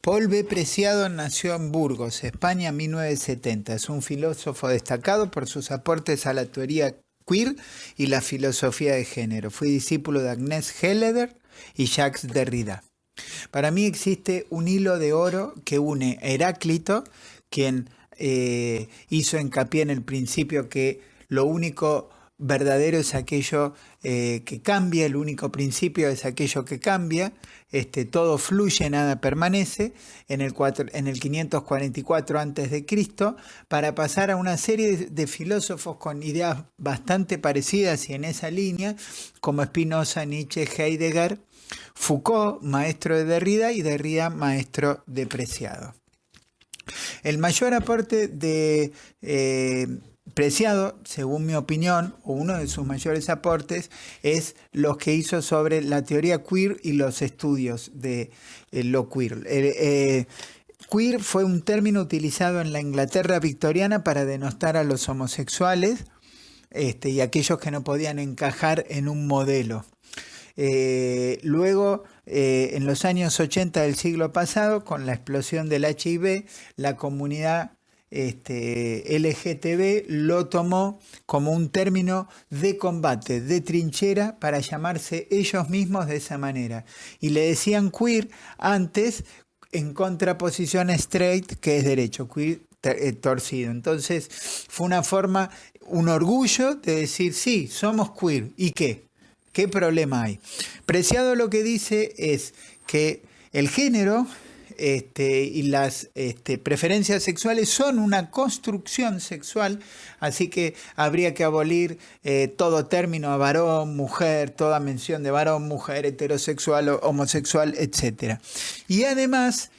Paul B. Preciado nació en Burgos, España, en 1970. Es un filósofo destacado por sus aportes a la teoría queer y la filosofía de género. Fue discípulo de Agnès Helleder y Jacques Derrida. Para mí existe un hilo de oro que une a Heráclito, quien hizo hincapié en el principio que lo único verdadero es aquello que cambia, el único principio es aquello que cambia, todo fluye, nada permanece, en el 544 a.C., para pasar a una serie de filósofos con ideas bastante parecidas y en esa línea, como Spinoza, Nietzsche, Heidegger, Foucault, maestro de Derrida, y Derrida, maestro de Preciado. El mayor aporte de Preciado, según mi opinión, o uno de sus mayores aportes, es los que hizo sobre la teoría queer y los estudios de lo queer. Queer fue un término utilizado en la Inglaterra victoriana para denostar a los homosexuales y aquellos que no podían encajar en un modelo. Luego, en los años 80 del siglo pasado, con la explosión del HIV, la comunidad LGTB lo tomó como un término de combate, de trinchera, para llamarse ellos mismos de esa manera. Y le decían queer antes, en contraposición a straight, que es derecho, queer torcido. Entonces fue una forma, un orgullo de decir, sí, somos queer. ¿Y qué? ¿Qué problema hay? Preciado lo que dice es que el género y las preferencias sexuales son una construcción sexual, así que habría que abolir todo término a varón, mujer, toda mención de varón, mujer, heterosexual, homosexual, etc. Y además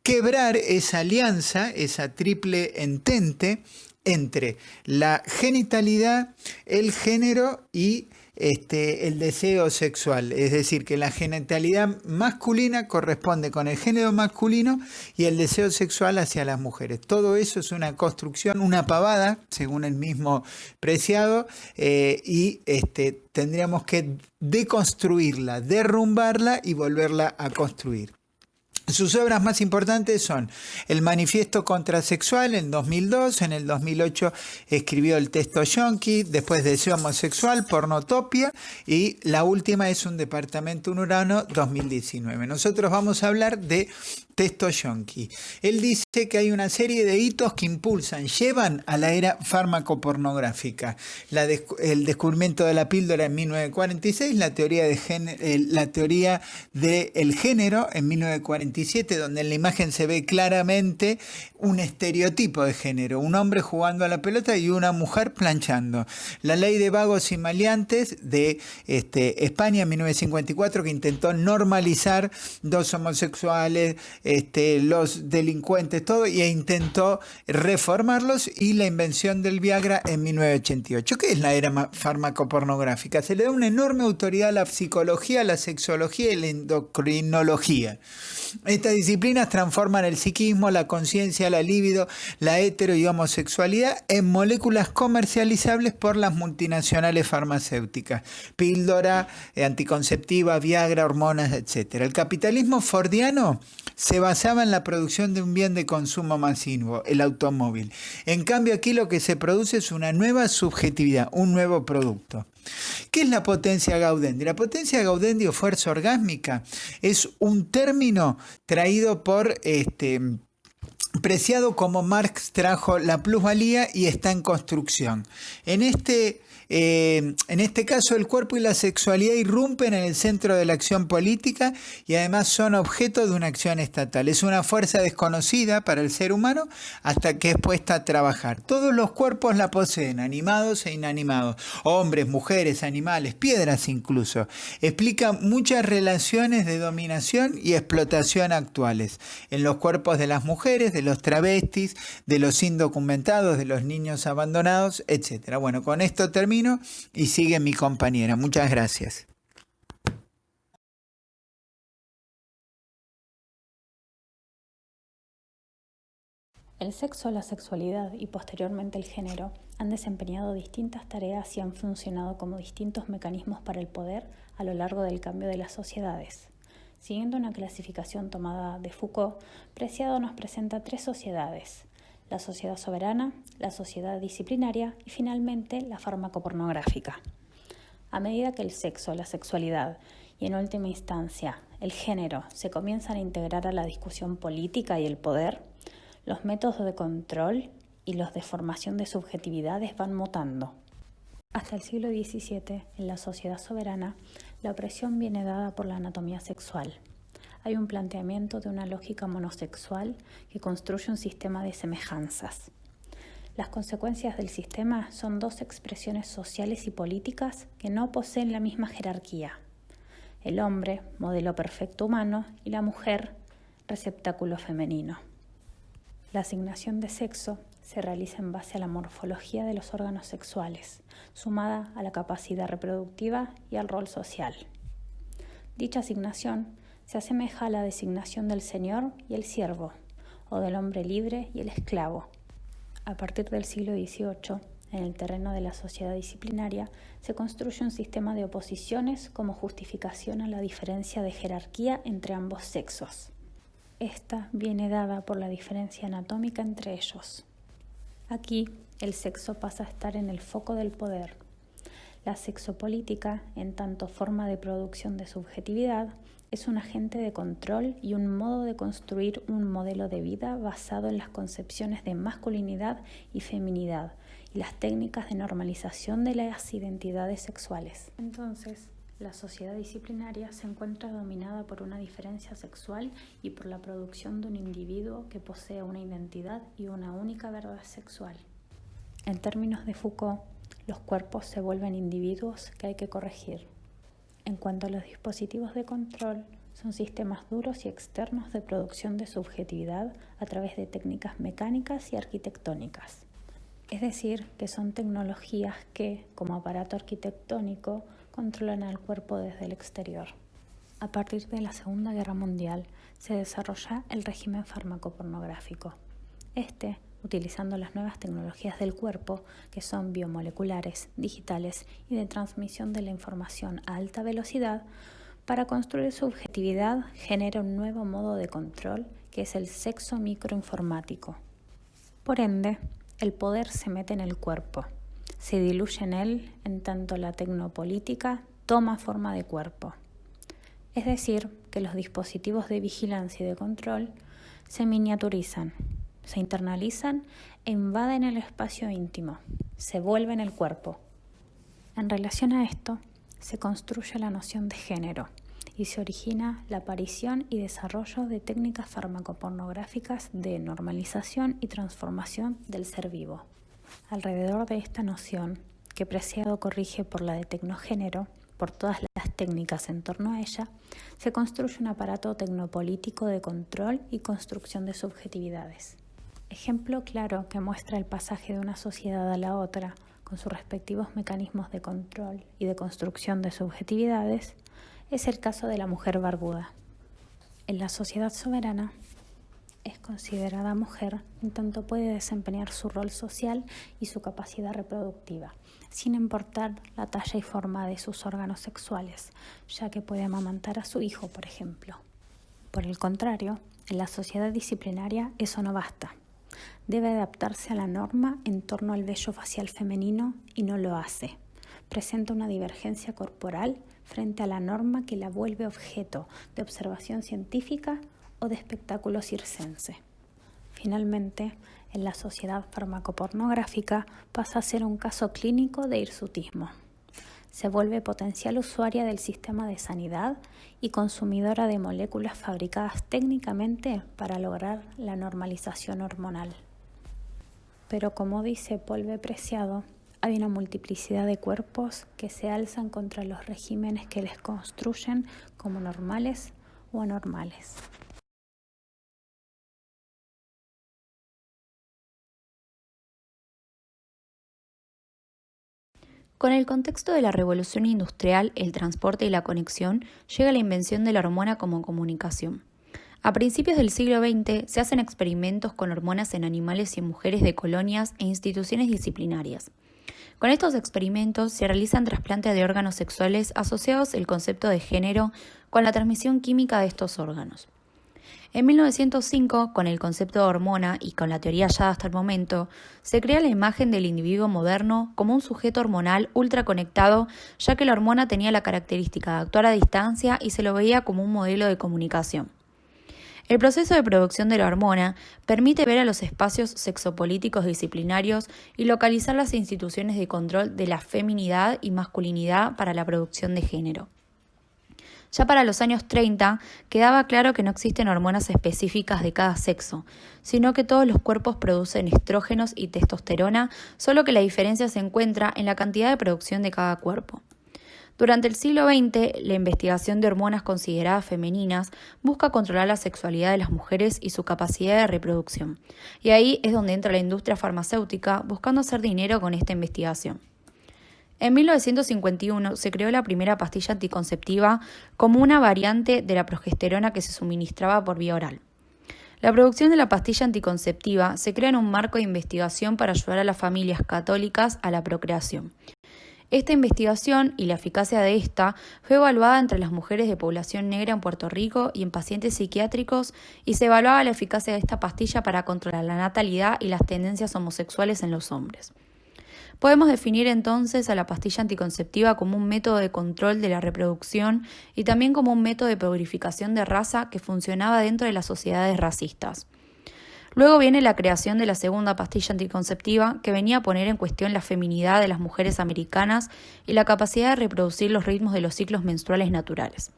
quebrar esa alianza, esa triple entente entre la genitalidad, el género y el deseo sexual, es decir, que la genitalidad masculina corresponde con el género masculino y el deseo sexual hacia las mujeres. Todo eso es una construcción, una pavada, según el mismo Preciado, y tendríamos que deconstruirla, derrumbarla y volverla a construir. Sus obras más importantes son El Manifiesto Contrasexual en 2002, en el 2008 escribió El Texto Yonki, después Deseo Homosexual, Pornotopia, y la última es Un Departamento en Urano 2019. Nosotros vamos a hablar de Texto Yonki. Él dice que hay una serie de hitos que impulsan, llevan a la era fármaco-pornográfica. El descubrimiento de la píldora en 1946, la teoría del género en 1947, donde en la imagen se ve claramente un estereotipo de género, un hombre jugando a la pelota y una mujer planchando. La ley de vagos y maleantes de España en 1954, que intentó normalizar dos homosexuales, los delincuentes, todo, e intentó reformarlos, y la invención del Viagra en 1988. ¿Qué es la era fármaco-pornográfica? Se le da una enorme autoridad a la psicología, a la sexología y la endocrinología. Estas disciplinas transforman el psiquismo, la conciencia, la libido, la hetero y homosexualidad en moléculas comercializables por las multinacionales farmacéuticas. Píldora, anticonceptiva, Viagra, hormonas, etc. El capitalismo fordiano se basaba en la producción de un bien de consumo masivo, el automóvil. En cambio, aquí lo que se produce es una nueva subjetividad, un nuevo producto. ¿Qué es la potencia gaudendi? La potencia gaudendi o fuerza orgásmica es un término traído por Preciado, como Marx trajo la plusvalía, y está en construcción. En este caso, el cuerpo y la sexualidad irrumpen en el centro de la acción política y además son objeto de una acción estatal. Es una fuerza desconocida para el ser humano hasta que es puesta a trabajar. Todos los cuerpos la poseen, animados e inanimados, hombres, mujeres, animales, piedras incluso. Explica muchas relaciones de dominación y explotación actuales en los cuerpos de las mujeres, de los travestis, de los indocumentados, de los niños abandonados, etc. Bueno, con esto termino y sigue mi compañera. Muchas gracias. El sexo, la sexualidad y posteriormente el género han desempeñado distintas tareas y han funcionado como distintos mecanismos para el poder a lo largo del cambio de las sociedades. Siguiendo una clasificación tomada de Foucault, Preciado nos presenta 3 sociedades: la sociedad soberana, la sociedad disciplinaria y finalmente la farmacopornográfica. A medida que el sexo, la sexualidad y en última instancia el género se comienzan a integrar a la discusión política y el poder, los métodos de control y los de formación de subjetividades van mutando. Hasta el siglo XVII, en la sociedad soberana, la opresión viene dada por la anatomía sexual. Hay un planteamiento de una lógica monosexual que construye un sistema de semejanzas. Las consecuencias del sistema son 2 expresiones sociales y políticas que no poseen la misma jerarquía: el hombre, modelo perfecto humano, y la mujer, receptáculo femenino. La asignación de sexo se realiza en base a la morfología de los órganos sexuales, sumada a la capacidad reproductiva y al rol social. Dicha asignación se asemeja a la designación del señor y el siervo, o del hombre libre y el esclavo. A partir del siglo XVIII, en el terreno de la sociedad disciplinaria, se construye un sistema de oposiciones como justificación a la diferencia de jerarquía entre ambos sexos. Esta viene dada por la diferencia anatómica entre ellos. Aquí, el sexo pasa a estar en el foco del poder. La sexopolítica, en tanto forma de producción de subjetividad, es un agente de control y un modo de construir un modelo de vida basado en las concepciones de masculinidad y feminidad y las técnicas de normalización de las identidades sexuales. Entonces, la sociedad disciplinaria se encuentra dominada por una diferencia sexual y por la producción de un individuo que posee una identidad y una única verdad sexual. En términos de Foucault, los cuerpos se vuelven individuos que hay que corregir. En cuanto a los dispositivos de control, son sistemas duros y externos de producción de subjetividad a través de técnicas mecánicas y arquitectónicas. Es decir, que son tecnologías que, como aparato arquitectónico, controlan al cuerpo desde el exterior. A partir de la Segunda Guerra Mundial se desarrolla el régimen farmacopornográfico. Utilizando las nuevas tecnologías del cuerpo, que son biomoleculares, digitales y de transmisión de la información a alta velocidad, para construir subjetividad genera un nuevo modo de control que es el sexo microinformático. Por ende, el poder se mete en el cuerpo, se diluye en él en tanto la tecnopolítica toma forma de cuerpo. Es decir, que los dispositivos de vigilancia y de control se miniaturizan, se internalizan e invaden el espacio íntimo, se vuelven el cuerpo. En relación a esto, se construye la noción de género y se origina la aparición y desarrollo de técnicas farmacopornográficas de normalización y transformación del ser vivo. Alrededor de esta noción, que Preciado corrige por la de tecnogénero, por todas las técnicas en torno a ella, se construye un aparato tecnopolítico de control y construcción de subjetividades. Ejemplo claro que muestra el pasaje de una sociedad a la otra, con sus respectivos mecanismos de control y de construcción de subjetividades, es el caso de la mujer barbuda. En la sociedad soberana, es considerada mujer en tanto puede desempeñar su rol social y su capacidad reproductiva, sin importar la talla y forma de sus órganos sexuales, ya que puede amamantar a su hijo, por ejemplo. Por el contrario, en la sociedad disciplinaria eso no basta. Debe adaptarse a la norma en torno al vello facial femenino y no lo hace. Presenta una divergencia corporal frente a la norma que la vuelve objeto de observación científica o de espectáculo circense. Finalmente, en la sociedad farmacopornográfica pasa a ser un caso clínico de hirsutismo. Se vuelve potencial usuaria del sistema de sanidad y consumidora de moléculas fabricadas técnicamente para lograr la normalización hormonal. Pero como dice Paul B. Preciado, hay una multiplicidad de cuerpos que se alzan contra los regímenes que les construyen como normales o anormales. Con el contexto de la revolución industrial, el transporte y la conexión, llega la invención de la hormona como comunicación. A principios del siglo XX se hacen experimentos con hormonas en animales y en mujeres de colonias e instituciones disciplinarias. Con estos experimentos se realizan trasplantes de órganos sexuales asociados el concepto de género con la transmisión química de estos órganos. En 1905, con el concepto de hormona y con la teoría hallada hasta el momento, se crea la imagen del individuo moderno como un sujeto hormonal ultraconectado, ya que la hormona tenía la característica de actuar a distancia y se lo veía como un modelo de comunicación. El proceso de producción de la hormona permite ver a los espacios sexopolíticos disciplinarios y localizar las instituciones de control de la feminidad y masculinidad para la producción de género. Ya para los años 30 quedaba claro que no existen hormonas específicas de cada sexo, sino que todos los cuerpos producen estrógenos y testosterona, solo que la diferencia se encuentra en la cantidad de producción de cada cuerpo. Durante el siglo XX, la investigación de hormonas consideradas femeninas busca controlar la sexualidad de las mujeres y su capacidad de reproducción, y ahí es donde entra la industria farmacéutica buscando hacer dinero con esta investigación. En 1951 se creó la primera pastilla anticonceptiva como una variante de la progesterona que se suministraba por vía oral. La producción de la pastilla anticonceptiva se crea en un marco de investigación para ayudar a las familias católicas a la procreación. Esta investigación y la eficacia de esta fue evaluada entre las mujeres de población negra en Puerto Rico y en pacientes psiquiátricos, y se evaluaba la eficacia de esta pastilla para controlar la natalidad y las tendencias homosexuales en los hombres. Podemos definir entonces a la pastilla anticonceptiva como un método de control de la reproducción y también como un método de purificación de raza que funcionaba dentro de las sociedades racistas. Luego viene la creación de la segunda pastilla anticonceptiva, que venía a poner en cuestión la feminidad de las mujeres americanas y la capacidad de reproducir los ritmos de los ciclos menstruales naturales.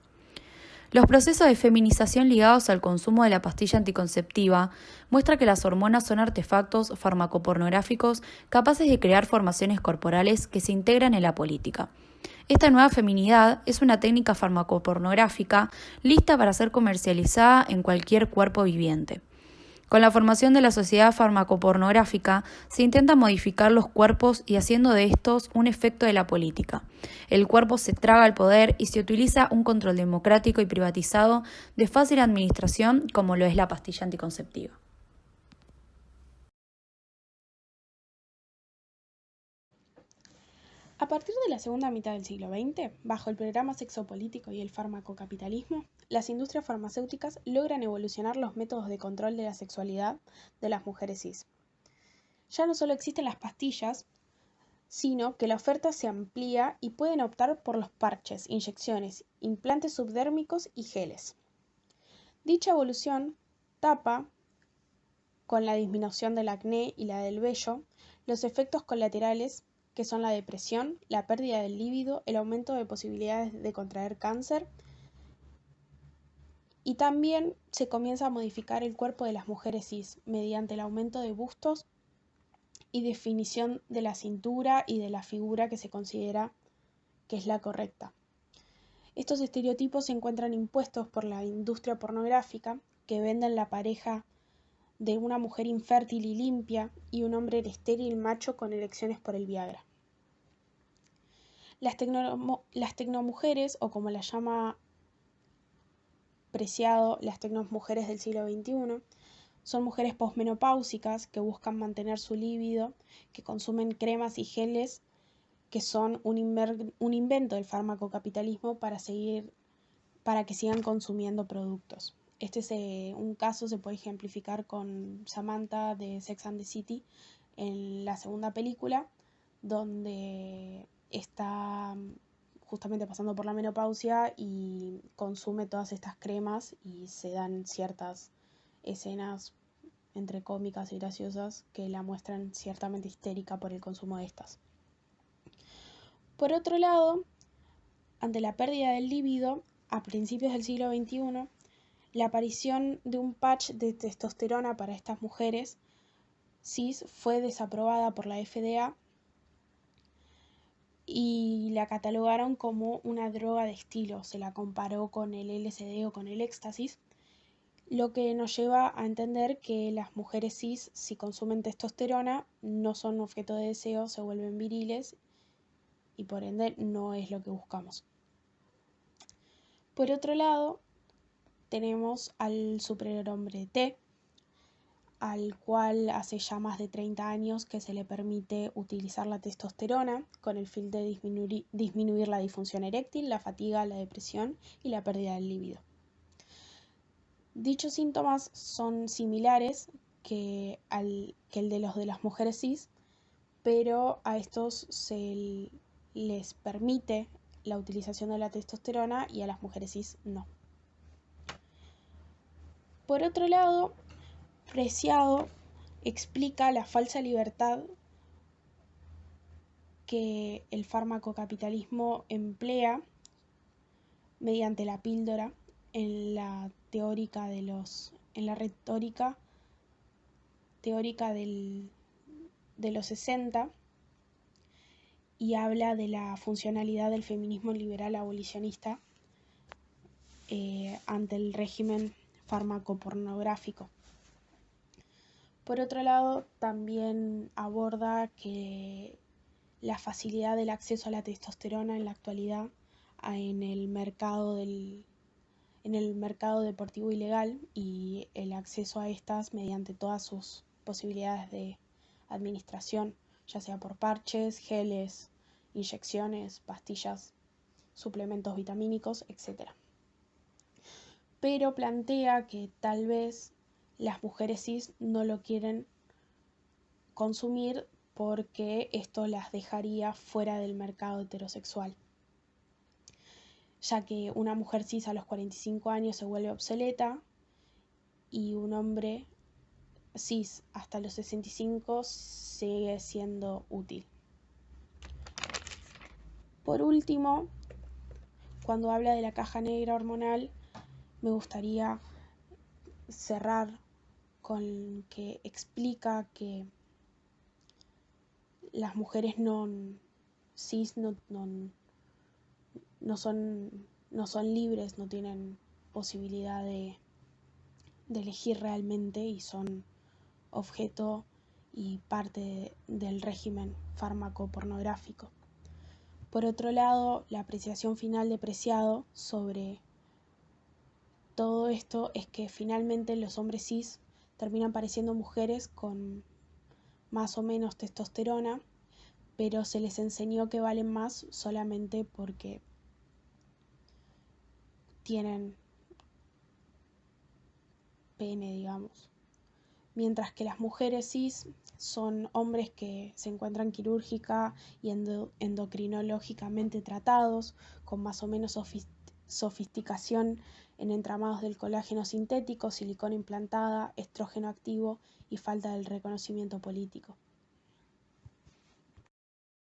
Los procesos de feminización ligados al consumo de la pastilla anticonceptiva muestran que las hormonas son artefactos farmacopornográficos capaces de crear formaciones corporales que se integran en la política. Esta nueva feminidad es una técnica farmacopornográfica lista para ser comercializada en cualquier cuerpo viviente. Con la formación de la sociedad farmacopornográfica se intenta modificar los cuerpos y haciendo de estos un efecto de la política. El cuerpo se traga el poder y se utiliza un control democrático y privatizado de fácil administración como lo es la pastilla anticonceptiva. A partir de la segunda mitad del siglo XX, bajo el programa sexopolítico y el farmacocapitalismo, las industrias farmacéuticas logran evolucionar los métodos de control de la sexualidad de las mujeres cis. Ya no solo existen las pastillas, sino que la oferta se amplía y pueden optar por los parches, inyecciones, implantes subdérmicos y geles. Dicha evolución tapa, con la disminución del acné y la del vello, los efectos colaterales que son la depresión, la pérdida del líbido, el aumento de posibilidades de contraer cáncer, y también se comienza a modificar el cuerpo de las mujeres cis mediante el aumento de bustos y definición de la cintura y de la figura que se considera que es la correcta. Estos estereotipos se encuentran impuestos por la industria pornográfica, que venden la pareja de una mujer infértil y limpia y un hombre estéril macho con erecciones por el Viagra. Las tecnomujeres, o como las llama Preciado, las tecnomujeres del siglo XXI, son mujeres posmenopáusicas que buscan mantener su líbido, que consumen cremas y geles que son un invento del farmacocapitalismo para que sigan consumiendo productos. Un caso se puede ejemplificar con Samantha de Sex and the City en la segunda película, donde está justamente pasando por la menopausia y consume todas estas cremas y se dan ciertas escenas entre cómicas y graciosas que la muestran ciertamente histérica por el consumo de estas. Por otro lado, ante la pérdida del líbido, a principios del siglo XXI, la aparición de un patch de testosterona para estas mujeres cis fue desaprobada por la FDA y la catalogaron como una droga de estilo. Se la comparó con el LSD o con el éxtasis, lo que nos lleva a entender que las mujeres cis, si consumen testosterona, no son objeto de deseo, se vuelven viriles y por ende no es lo que buscamos. Por otro lado, tenemos al superhombre T, al cual hace ya más de 30 años que se le permite utilizar la testosterona con el fin de disminuir la disfunción eréctil, la fatiga, la depresión y la pérdida del líbido. Dichos síntomas son similares que el de las mujeres cis, pero a estos se les permite la utilización de la testosterona y a las mujeres cis no. Por otro lado, Preciado explica la falsa libertad que el farmacocapitalismo emplea mediante la píldora en la retórica teórica de los 60, y habla de la funcionalidad del feminismo liberal abolicionista ante el régimen farmacopornográfico. Por otro lado, también aborda que la facilidad del acceso a la testosterona en la actualidad en el mercado deportivo ilegal y el acceso a estas mediante todas sus posibilidades de administración, ya sea por parches, geles, inyecciones, pastillas, suplementos vitamínicos, etc. Pero plantea que tal vez las mujeres cis no lo quieren consumir porque esto las dejaría fuera del mercado heterosexual, ya que una mujer cis a los 45 años se vuelve obsoleta y un hombre cis hasta los 65 sigue siendo útil. Por último, cuando habla de la caja negra hormonal, me gustaría cerrar con que explica que las mujeres cis no son libres, no tienen posibilidad de elegir realmente y son objeto y parte del régimen fármaco-pornográfico. Por otro lado, la apreciación final de Preciado sobre todo esto es que finalmente los hombres cis terminan pareciendo mujeres con más o menos testosterona, pero se les enseñó que valen más solamente porque tienen pene, digamos. Mientras que las mujeres cis son hombres que se encuentran quirúrgica y endocrinológicamente tratados, con más o menos sofisticación en entramados del colágeno sintético, silicona implantada, estrógeno activo y falta del reconocimiento político.